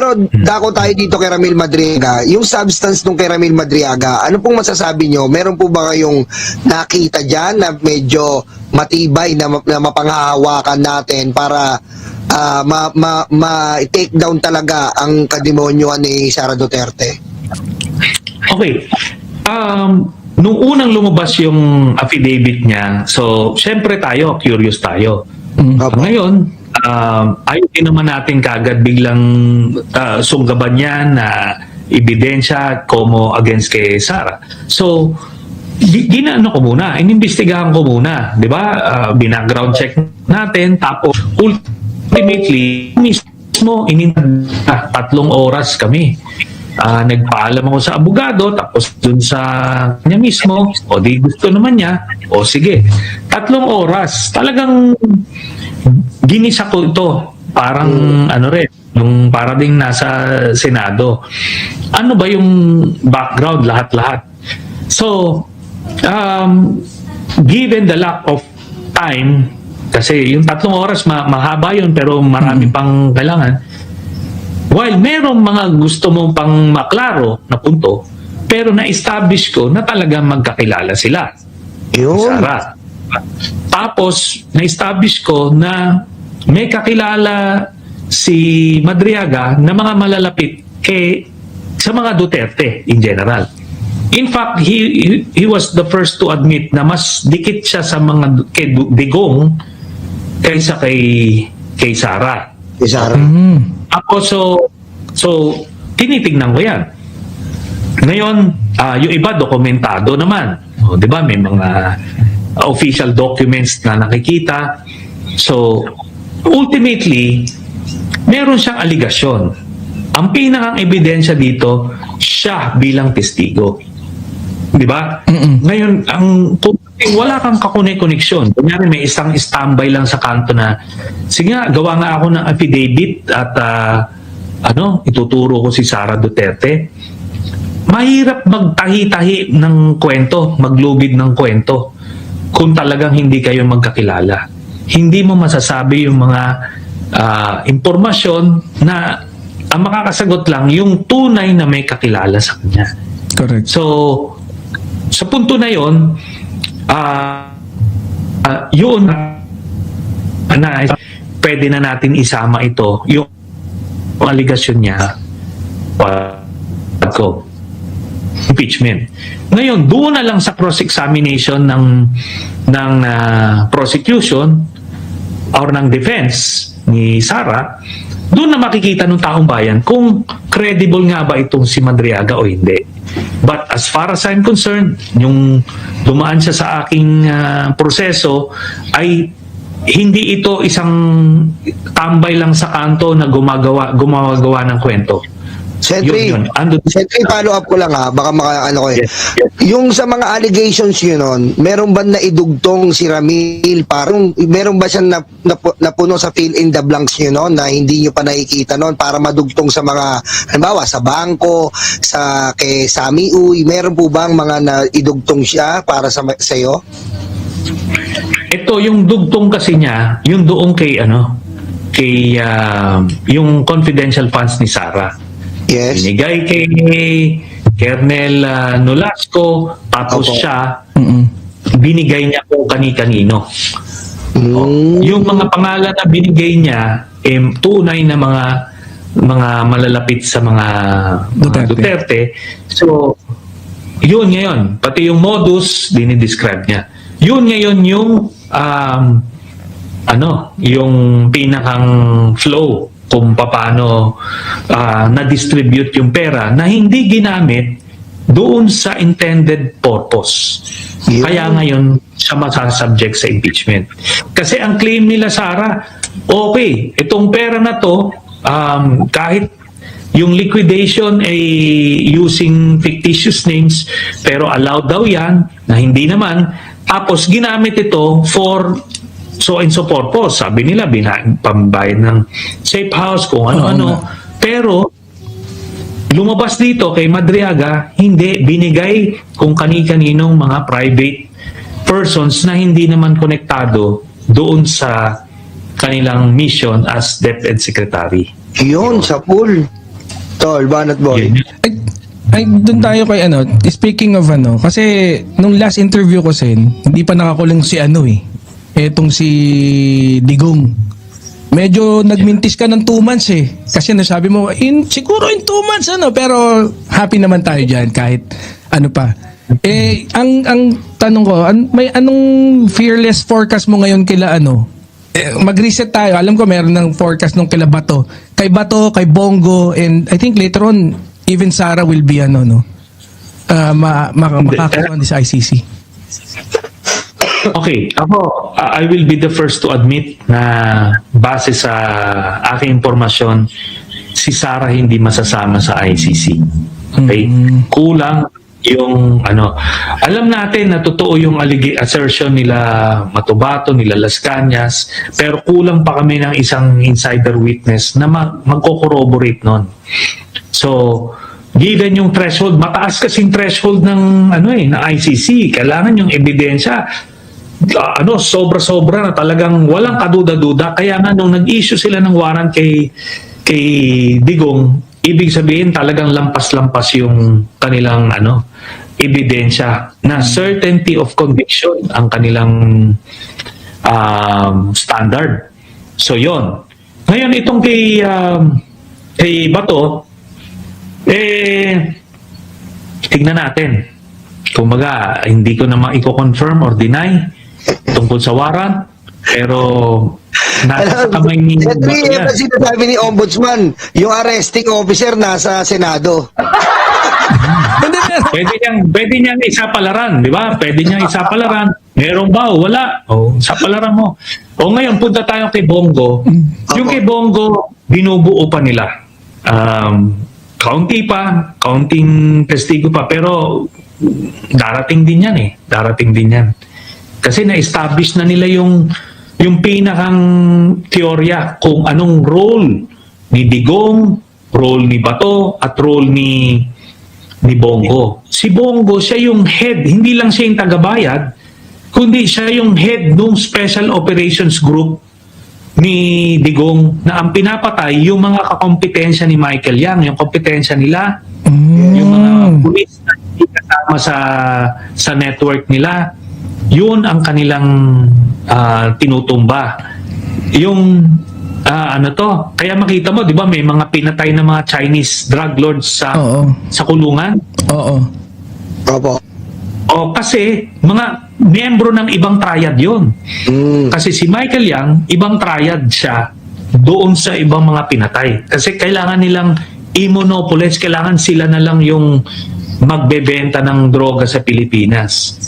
Pero dako tayo dito kay Ramil Madriaga. Yung substance nung kay Ramil Madriaga, ano pong masasabi nyo? Meron po ba kayong nakita dyan na medyo matibay na mapanghahawakan natin para ma-take down talaga ang kademonyoan ni Sara Duterte? Okay. Nung unang lumabas yung affidavit niya, so syempre tayo, curious tayo. Ngayon, ayaw din naman natin kagad biglang sunggaban niya na ebidensya como against kay Sara. So, ginaano ko muna, inimbestigahan ko muna, di ba? Bina-ground check natin, tapos ultimately, mismo, 3 oras kami. Nagpaalam ako sa abogado, tapos dun sa kanya mismo, o di gusto naman niya, o sige. 3 oras. Talagang ginisa ko ito. Parang yung para ding nasa Senado. Ano ba yung background, lahat-lahat? So, given the lack of time, kasi yung 3 oras, mahaba yun, pero marami pang kailangan. While merong mga gusto mong pang maklaro na punto, pero na-establish ko na talagang magkakilala sila. Yun. Sara. Tapos, na-establish ko na may kakilala si Madriaga na mga malalapit sa mga Duterte in general. In fact, he was the first to admit na mas dikit siya sa mga kay Digong kaysa kay Sara. Kay Sara. Ako, so tinitignan ko yan. Ngayon, yung iba dokumentado naman. O, di ba? May mga official documents na nakikita. So, ultimately, meron siyang aligasyon. Ang pinakang ebidensya dito, siya bilang testigo. Di ba? Ngayon, wala kang kakoneksyon. Kunyari may isang standby lang sa kanto na, sige nga, gawa nga ako ng affidavit at ituturo ko si Sara Duterte. Mahirap magtahi-tahi ng kwento, maglubid ng kwento kung talagang hindi kayo magkakilala. Hindi mo masasabi yung mga impormasyon na ang makakasagot lang yung tunay na may kakilala sa kanya. Correct. So, sa punto na yon, yun na pwede na natin isama ito, yung aligasyon niya ko impeachment. Ngayon, doon na lang sa cross-examination ng prosecution or ng defense ni Sara, doon na makikita ng taong bayan kung credible nga ba itong si Madriaga o hindi. But as far as I'm concerned, yung dumaan siya sa aking proseso ay hindi ito isang tambay lang sa kanto na gumagawa ng kwento. Sentry, follow up ko lang baka ko eh. Yes. Yung sa mga allegations yun meron ba na idugtong si Ramil? Parang meron ba siyang napuno sa fill in the blanks yun na hindi nyo pa nakikita para madugtong sa mga, halimbawa sa bangko, kay Sami Uy, meron po bang mga na idugtong siya para sa iyo? Ito yung dugtong kasi niya, yung doon kay yung confidential funds ni Sara. Yes. Binigay kay Kernel Nolasco, tapos siya binigay niya kung kani-kanino. Yung mga pangalan na binigay niya tunay na mga malalapit sa mga Duterte. So, yun ngayon, pati yung modus dinidescribe niya. Yun ngayon yung yung pinakang flow kung paano na-distribute yung pera na hindi ginamit doon sa intended purpose. Kaya ngayon siya masasubject sa impeachment. Kasi ang claim nila, Sara, okay, itong pera na to, kahit yung liquidation ay using fictitious names, pero allowed daw yan, na hindi naman, tapos ginamit ito for so and so purpose. Sabi nila, pambayad ng safe house, kung ano-ano. Pero, lumabas dito kay Madriaga, hindi binigay kung kani-kaninong mga private persons na hindi naman konektado doon sa kanilang mission as DepEd Secretary. Yun, sa pool. Tol, banat boy. Yun yun. Ay, doon tayo kay speaking of kasi nung last interview ko hindi pa nakakulong si etong si Digong. Medyo nagmintis ka ng 2 months kasi nasabi mo siguro in 2 months pero happy naman tayo diyan kahit pa. Ang tanong ko, may anong fearless forecast mo ngayon kila mag-reset tayo. Alam ko meron ng forecast nung kila Bato. Kay Bato, kay Bongo, and I think later on even Sara will be makakakuha sa ICC. Okay, ako, I will be the first to admit na base sa aking impormasyon, si Sara hindi masasama sa ICC. Okay? Kulang yung alam natin na totoo yung assertion nila Matubato, nila Las Cañas, pero kulang pa kami ng isang insider witness na magko-corroborate nun. So, given yung threshold, mataas kasing threshold ng ng ICC, kailangan yung ebidensya sobra-sobra na talagang walang kaduda-duda. Kaya nga nung nag-issue sila ng warrant kay Digong, ibig sabihin talagang lampas-lampas yung kanilang ebidensya na certainty of conviction ang kanilang standard. So yon. Ngayon itong kay Bato, tignan natin. Kumbaga, hindi ko na i-confirm or deny tungkol sa warrant, pero nasa kamay ni Bato yan. Kasi sinasabi ni Ombudsman, yung arresting officer nasa Senado. Pwede niyang isapalaran, di ba? Pwede niyang isapalaran. Meron ba o wala? Isapalaran mo. O ngayon, punta tayo kay Bongo. Yung kay Bongo, binubuo pa nila. Counting testigo pa, pero darating din yan Darating din yan. Kasi na-establish na nila yung pinakang teorya kung anong role ni Digong, role ni Bato, at role ni Bongo. Si Bongo, siya yung head, hindi lang siya yung tagabayad, kundi siya yung head ng Special Operations Group ni Digong na ang pinapatay yung mga kakompetensya ni Michael Yang, yung kompetensya nila, yung mga pulis na hindi kasama sa network nila, yun ang kanilang tinutumba. Yung kaya makita mo, di ba, may mga pinatay na mga Chinese drug lords sa kulungan? Oo. Opo. Kasi mga miyembro ng ibang triad yun. Kasi si Michael Yang, ibang triad siya doon sa ibang mga pinatay. Kasi kailangan nilang i-monopolize, kailangan sila na lang yung magbebenta ng droga sa Pilipinas.